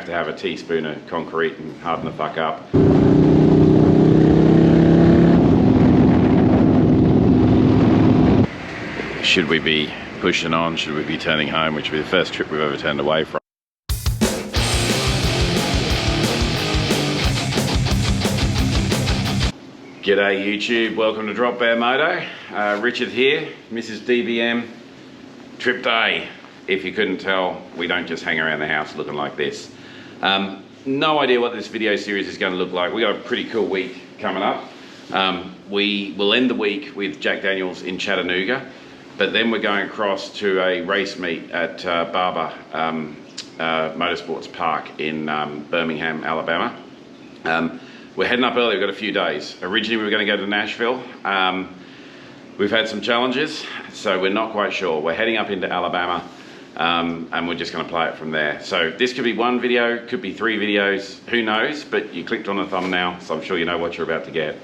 to have a teaspoon of concrete and harden the fuck up. Should we be pushing on? Should we be turning home? Which will be the first trip we've ever turned away from. G'day YouTube, welcome to Drop Bear Moto. Richard here, Mrs. DBM. Trip day. If you couldn't tell, we don't just hang around the house looking like this. No idea what this video series is going to look like. We got a pretty cool week coming up. We will end the week with Jack Daniels in Chattanooga, but then we're going across to a race meet at Barber Motorsports Park in Birmingham, Alabama. We're heading up early, we've got a few days. Originally we were going to go to Nashville. We've had some challenges, so we're not quite sure. We're heading up into Alabama, and we're just going to play it from there. So this could be one video, could be 3 videos, who knows, but you clicked on the thumbnail, so I'm sure you know what you're about to get.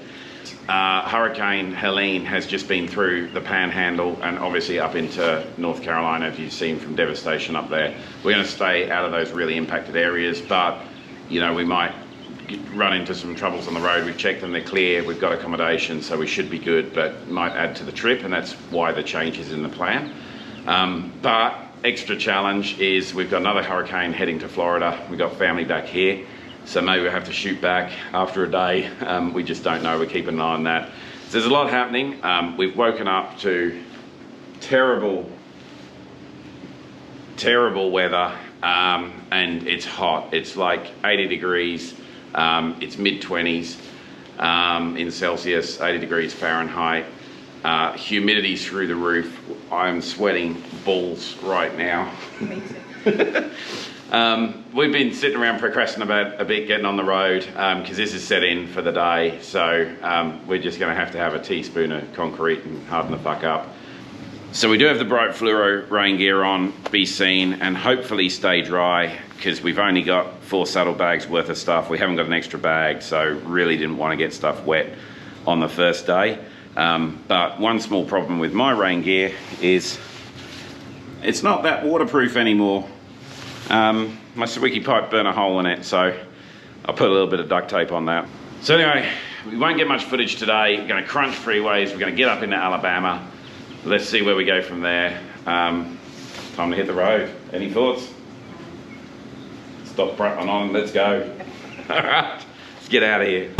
Hurricane Helene has just been through the Panhandle and obviously up into North Carolina, as you've seen from devastation up there. We're going to stay out of those really impacted areas, but you know, we might run into some troubles on the road. We've checked them, they're clear, we've got accommodation, so we should be good, but might add to the trip, and that's why the change is in the plan. But extra challenge is we've got another hurricane heading to Florida. We've got family back here, so maybe we'll have to shoot back after a day. We just don't know, we're keeping an eye on that. So there's a lot happening. We've woken up to terrible weather, and it's hot. It's like 80 degrees. It's mid-20s in Celsius, 80 degrees Fahrenheit. Humidity through the roof. I'm sweating balls right now. Me too. We've been sitting around procrastinating a bit, getting on the road, because this is set in for the day. So we're just going to have a teaspoon of concrete and harden the fuck up. So we do have the bright fluoro rain gear on, be seen, and hopefully stay dry, because we've only got 4 saddlebags worth of stuff. We haven't got an extra bag, so really didn't want to get stuff wet on the first day. But one small problem with my rain gear is it's not that waterproof anymore. My squeaky pipe burnt a hole in it, so I'll put a little bit of duct tape on that. So anyway, we won't get much footage today. We're going to crunch freeways. We're going to get up into Alabama. Let's see where we go from there. Time to hit the road. Any thoughts? Stop prattling on, let's go. All right, let's get out of here.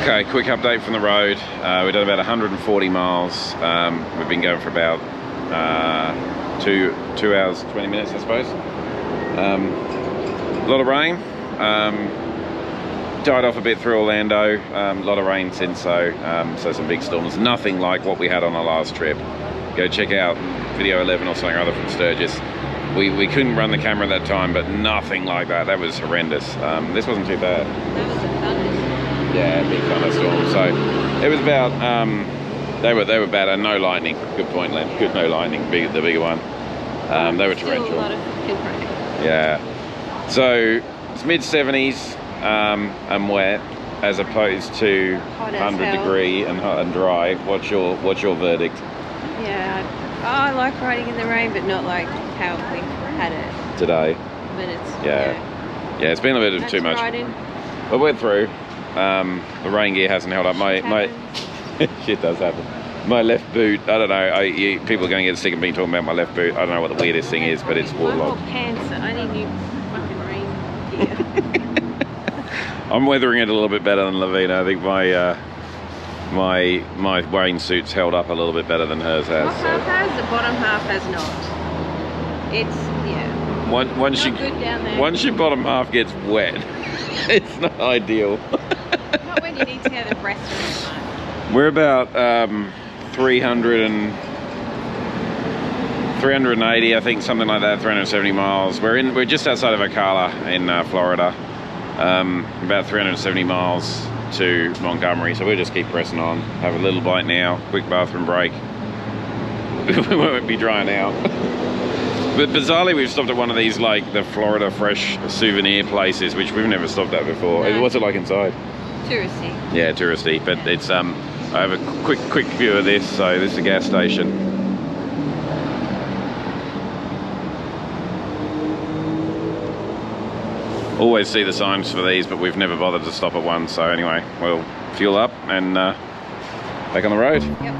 Okay, quick update from the road. We've done about 140 miles. We've been going for about 2 hours, 20 minutes, I suppose. A lot of rain. Died off a bit through Orlando. A lot of rain since, so some big storms. Nothing like what we had on our last trip. Go check out video 11 or something or other from Sturgis. we couldn't run the camera at that time, but nothing like that. That was horrendous. This wasn't too bad. That was a thunderstorm. Yeah, big thunderstorm. So it was about they were bad and no lightning. Good point, Len. Good, no lightning. The bigger one. They were torrential. Still a lot of fucking rain. Yeah. So it's mid-70s and wet, as opposed to 100-degree and hot and dry. What's your verdict? Yeah, I like riding in the rain, but not like how we've had it Today. But it's Yeah, it's been a bit of too much. Riding. But we're through. The rain gear hasn't held up. My shit does happen. My left boot, I don't know. People are going to get sick of me talking about my left boot. I don't know what the weirdest thing is, but it's waterlogged. Pants. I need new fucking rain gear. I'm weathering it a little bit better than Lavina. I think my rain suit's held up a little bit better than hers has. Top half has, the bottom half has not. It's, yeah. Once your bottom half gets wet, it's not ideal. Not when you need to go to the restaurant. We're about 380, I think, something like that, 370 miles. We're just outside of Ocala in Florida. About 370 miles to Montgomery, so we'll just keep pressing on. Have a little bite now, quick bathroom break. We won't be drying out. But bizarrely, we've stopped at one of these, like the Florida Fresh souvenir places, which we've never stopped at before. No. What's it like inside? Touristy. Yeah, touristy, but it's I have a quick view of this. So this is a gas station. Always see the signs for these, but we've never bothered to stop at one. So anyway, we'll fuel up and back on the road. Yep.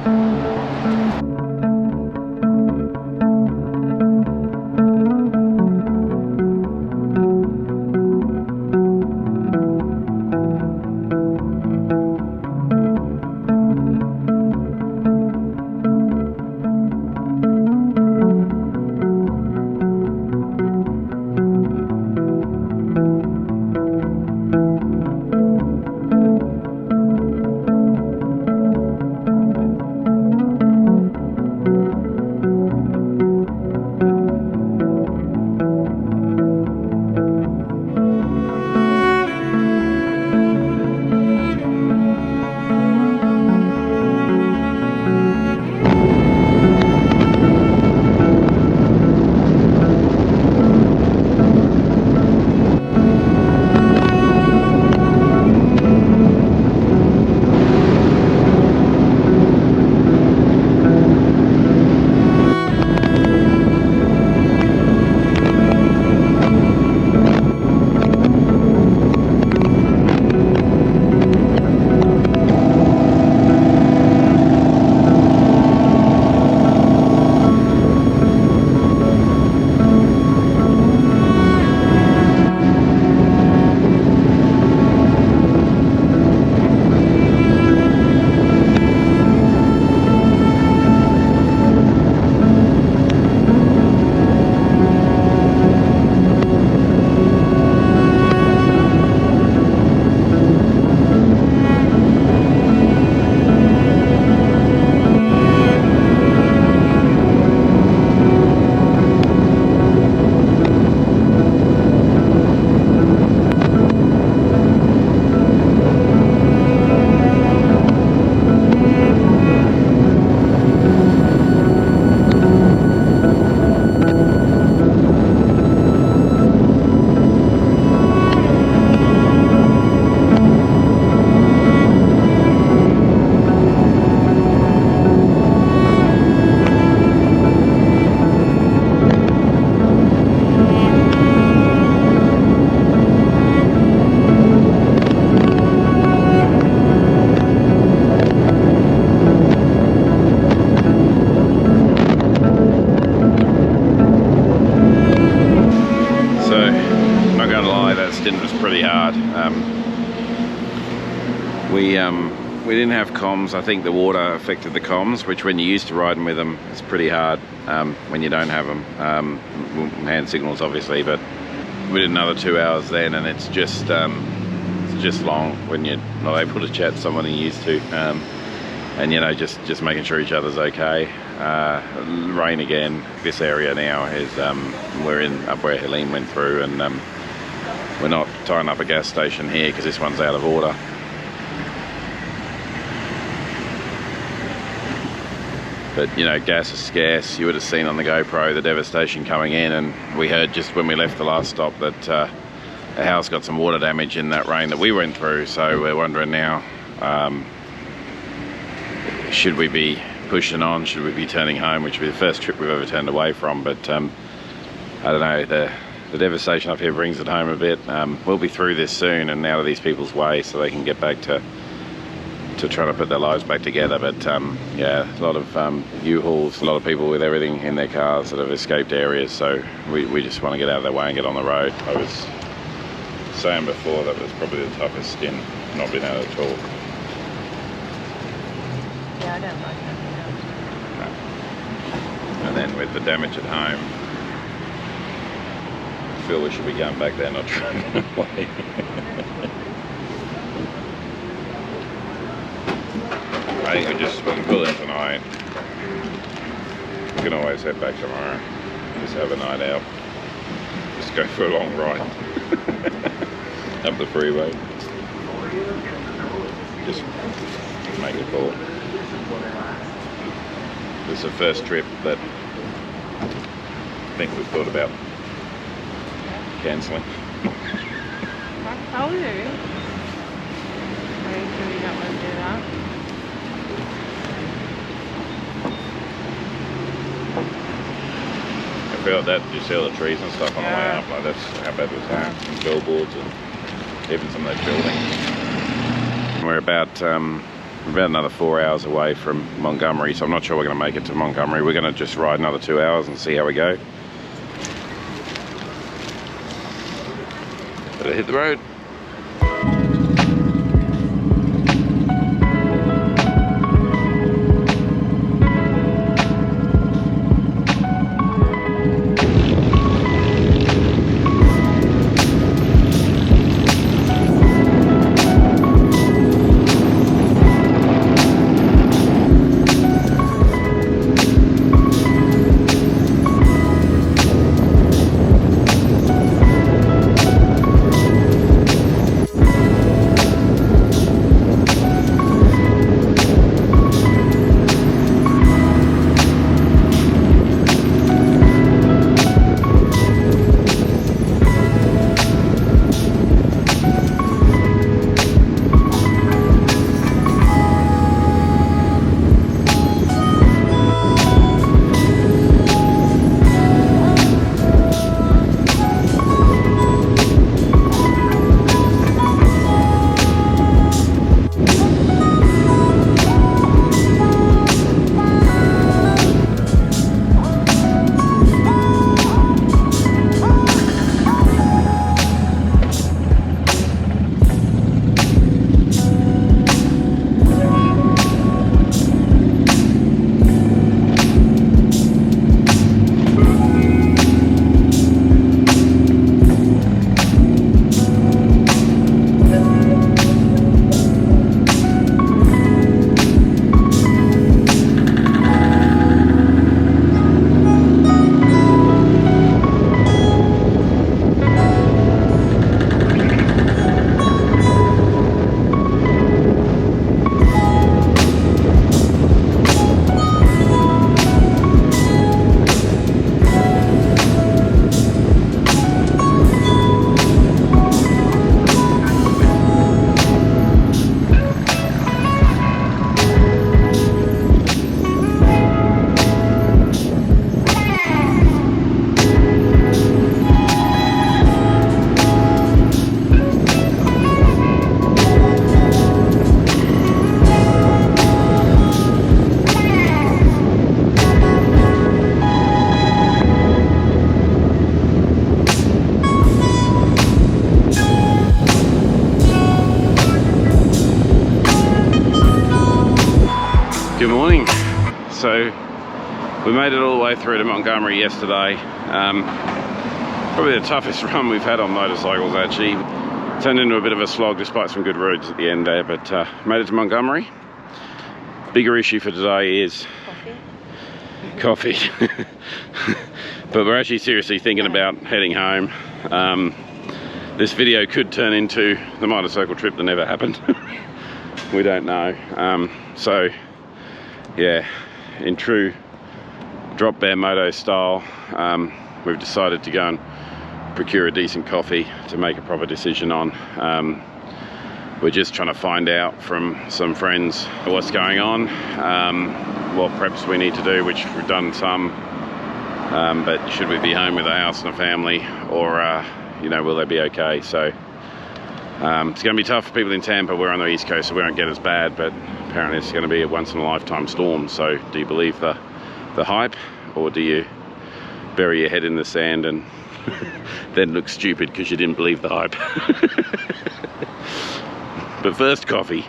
We didn't have comms. I think the water affected the comms, which when you're used to riding with them, it's pretty hard when you don't have them. Hand signals, obviously, but we did another 2 hours then, and it's just long when you're not able to chat to someone you're used to. and you know, just making sure each other's okay. Rain again. This area now is we're in up where Helene went through, and we're not tying up a gas station here because this one's out of order. But you know, gas is scarce. You would have seen on the GoPro the devastation coming in, and we heard just when we left the last stop that a house got some water damage in that rain that we went through. So we're wondering now, should we be pushing on? Should we be turning home? Which would be the first trip we've ever turned away from. But I don't know, the devastation up here brings it home a bit. We'll be through this soon and out of these people's way so they can get back to trying to put their lives back together. But yeah, a lot of U-Hauls, a lot of people with everything in their cars that have escaped areas, so we just want to get out of their way and get on the road. I was saying before that was probably the toughest stint not being able to talk. Yeah, I don't like that. No. And then with the damage at home, I feel we should be going back there, not driving away. I think we can pull in tonight. We can always head back tomorrow. Just have a night out. Just go for a long ride. Up the freeway. Just make a call. This is the first trip that I think we've thought about cancelling. I told you. Are you sure you don't want to do that? I feel like that, did you see all the trees and stuff on the way up? Like that's, how bad was that? And billboards and even some of those buildings. We're about another 4 hours away from Montgomery, so I'm not sure we're going to make it to Montgomery. We're going to just ride another 2 hours and see how we go. Better hit the road. Good morning. So we made it all the way through to Montgomery yesterday. Probably the toughest run we've had on motorcycles actually. Turned into a bit of a slog despite some good roads at the end there, but made it to Montgomery. Bigger issue for today is coffee. But we're actually seriously thinking about heading home. This video could turn into the motorcycle trip that never happened. We don't know. So yeah, in true Drop Bear Moto style, we've decided to go and procure a decent coffee to make a proper decision on. We're just trying to find out from some friends what's going on, what preps we need to do, which we've done some, but should we be home with a house and a family, or you know, will they be okay? So it's going to be tough for people in Tampa. We're on the East Coast, so we won't get as bad, but apparently it's going to be a once-in-a-lifetime storm. So do you believe the hype, or do you bury your head in the sand and then look stupid because you didn't believe the hype? But first, coffee.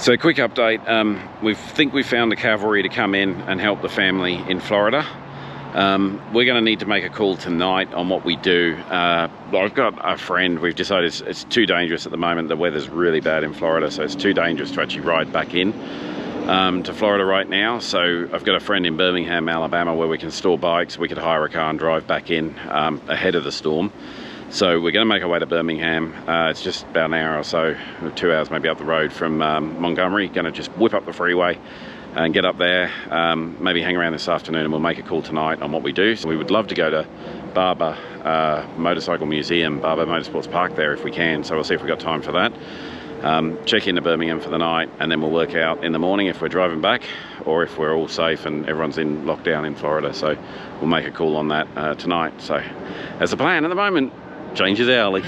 So quick update, we think we found the cavalry to come in and help the family in Florida. We're going to need to make a call tonight on what we do. I've got a friend, we've decided it's too dangerous at the moment. The weather's really bad in Florida, so it's too dangerous to actually ride back in to Florida right now. So I've got a friend in Birmingham, Alabama, where we can store bikes. We could hire a car and drive back in ahead of the storm. So we're going to make our way to Birmingham. It's just about an hour or so, 2 hours maybe up the road from Montgomery. Going to just whip up the freeway and get up there, maybe hang around this afternoon, and we'll make a call tonight on what we do. So we would love to go to Barber Motorcycle Museum, Barber Motorsports Park there if we can. So we'll see if we've got time for that. Check into Birmingham for the night, and then we'll work out in the morning if we're driving back or if we're all safe and everyone's in lockdown in Florida. So we'll make a call on that tonight. So as a plan at the moment, changes hourly.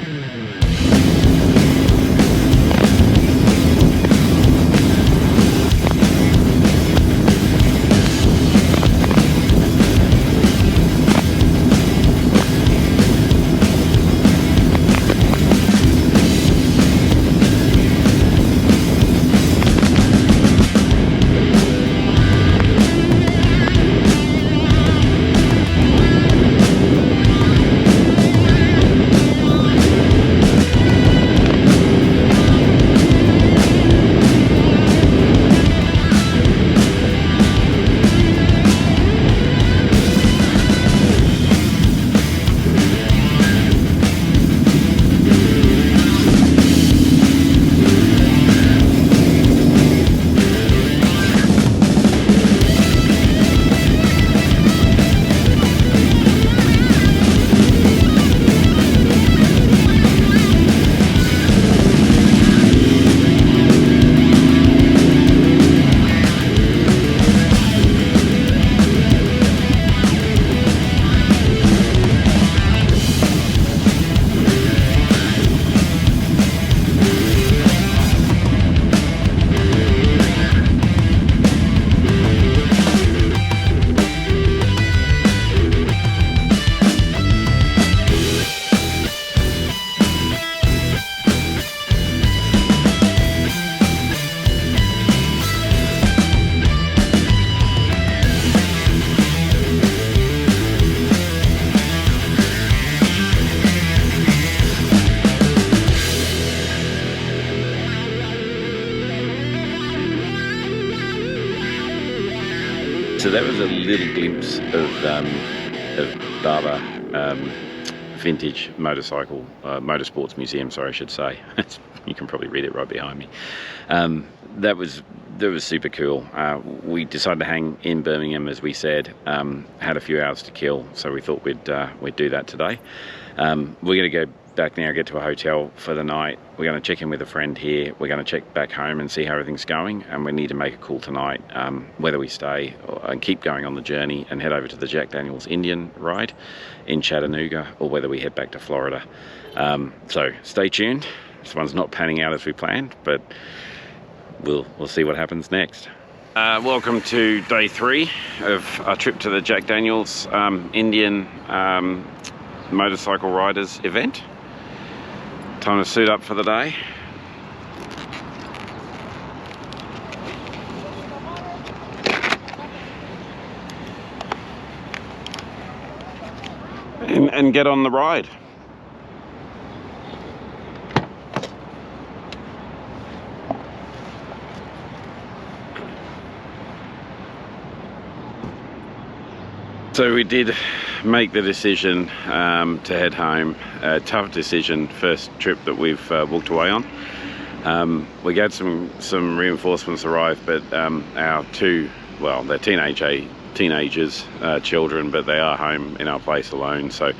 So that was a little glimpse of Barber Vintage Motorcycle, Motorsports Museum, sorry, I should say. You can probably read it right behind me. That was super cool. We decided to hang in Birmingham, as we said. Had a few hours to kill, so we thought we'd do that today. We're going to go back now, get to a hotel for the night. We're going to check in with a friend here. We're going to check back home and see how everything's going, and we need to make a call tonight whether we stay and keep going on the journey and head over to the Jack Daniel's Indian ride in Chattanooga, or whether we head back to Florida. So stay tuned. This one's not panning out as we planned, but we'll see what happens next. Welcome to day 3 of our trip to the Jack Daniel's Indian motorcycle riders event. Time to suit up for the day. And get on the ride. So we did make the decision to head home. A tough decision, first trip that we've walked away on. We had some reinforcements arrive, but our two, well, they're teenagers, children, but they are home in our place alone, so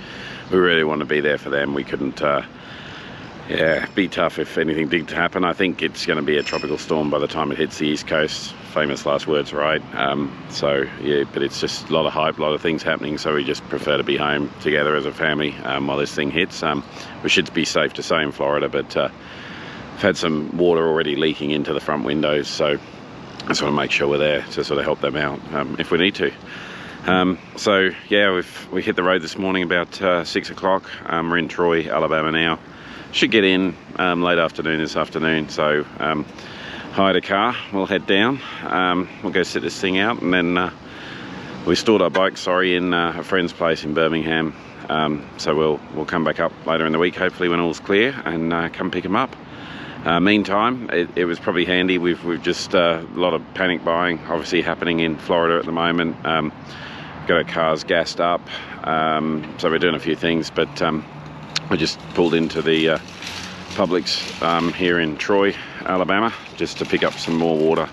we really want to be there for them. We couldn't be tough if anything did happen. I think it's going to be a tropical storm by the time it hits the East Coast. Famous last words, right? So yeah, but it's just a lot of hype, a lot of things happening, so we just prefer to be home together as a family while this thing hits. We should be safe to say in Florida, but I've had some water already leaking into the front windows, so I just want to make sure we're there to sort of help them out if we need to. So yeah, we hit the road this morning about 6 o'clock. We're in Troy, Alabama now. Should get in late afternoon this afternoon, so hired a car, we'll head down, we'll go sit this thing out, and then we stored our bike, in a friend's place in Birmingham, so we'll come back up later in the week, hopefully when all's clear, and come pick them up. Meantime, it was probably handy, we've just a lot of panic buying obviously happening in Florida at the moment. Got our cars gassed up, so we're doing a few things, but I just pulled into the Publix here in Troy, Alabama, just to pick up some more water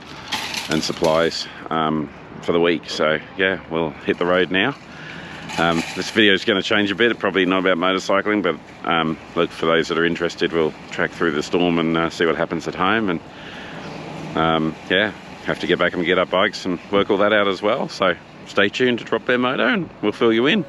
and supplies for the week. So yeah, we'll hit the road now. This video is going to change a bit, probably not about motorcycling, but look, for those that are interested, we'll track through the storm and see what happens at home, and yeah, have to get back and get our bikes and work all that out as well. So stay tuned to Drop Bear Moto and we'll fill you in.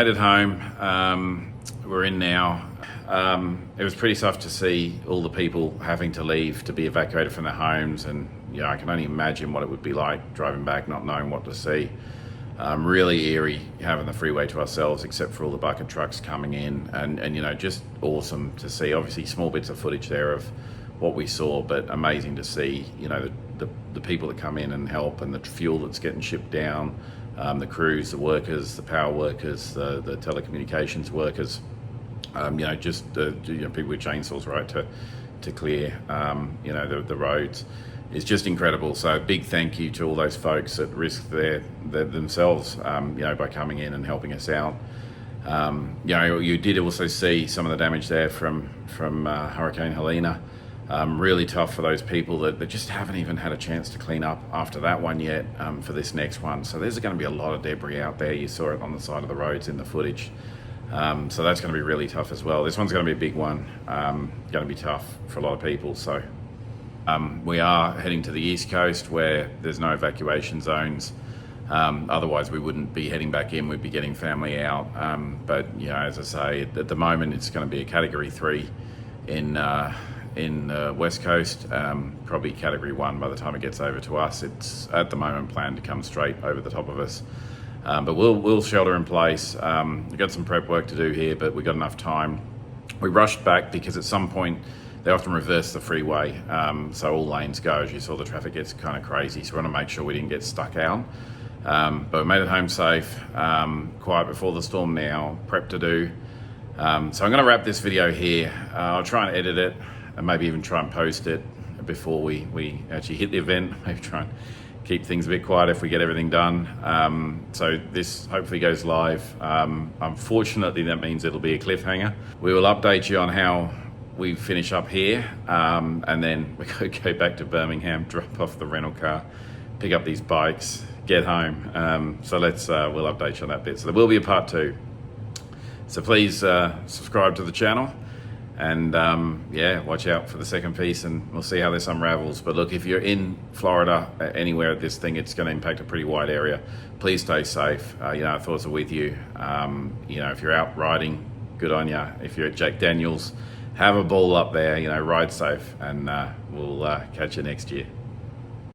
made it home. We're in now. It was pretty tough to see all the people having to leave to be evacuated from their homes, and I can only imagine what it would be like driving back not knowing what to see. Really eerie having the freeway to ourselves except for all the bucket trucks coming in, and just awesome to see. Obviously small bits of footage there of what we saw, but amazing to see the people that come in and help, and the fuel that's getting shipped down, the crews, the workers, the power workers, the telecommunications workers, just people with chainsaws, right, to clear the roads. It's just incredible. So big thank you to all those folks that risked themselves by coming in and helping us out. You did also see some of the damage there from Hurricane Helena. Really tough for those people that just haven't even had a chance to clean up after that one yet, for this next one. So there's going to be a lot of debris out there. You saw it on the side of the roads in the footage. So that's going to be really tough as well. This one's going to be a big one. Going to be tough for a lot of people. So we are heading to the East Coast where there's no evacuation zones. Otherwise we wouldn't be heading back in, we'd be getting family out. But as I say, at the moment it's going to be a Category 3 in the West Coast, probably Category 1 by the time it gets over to us. It's at the moment planned to come straight over the top of us. But we'll shelter in place. We've got some prep work to do here, but we've got enough time. We rushed back because at some point they often reverse the freeway, so all lanes go. As you saw, the traffic gets kind of crazy, so we want to make sure we didn't get stuck out. But we made it home safe, quiet before the storm now, prep to do. So I'm going to wrap this video here. I'll try and edit it and maybe even try and post it before we actually hit the event. Maybe try and keep things a bit quiet if we get everything done. So this hopefully goes live. Unfortunately, that means it'll be a cliffhanger. We will update you on how we finish up here, and then we go back to Birmingham, drop off the rental car, pick up these bikes, get home. So we'll update you on that bit. So there will be a part 2. So please subscribe to the channel, and watch out for the second piece, and we'll see how this unravels. But look, if you're in Florida, anywhere at this thing, it's going to impact a pretty wide area. Please stay safe. Our thoughts are with you. If you're out riding, good on you. If you're at Jack Daniels, have a ball up there. Ride safe, and we'll catch you next year.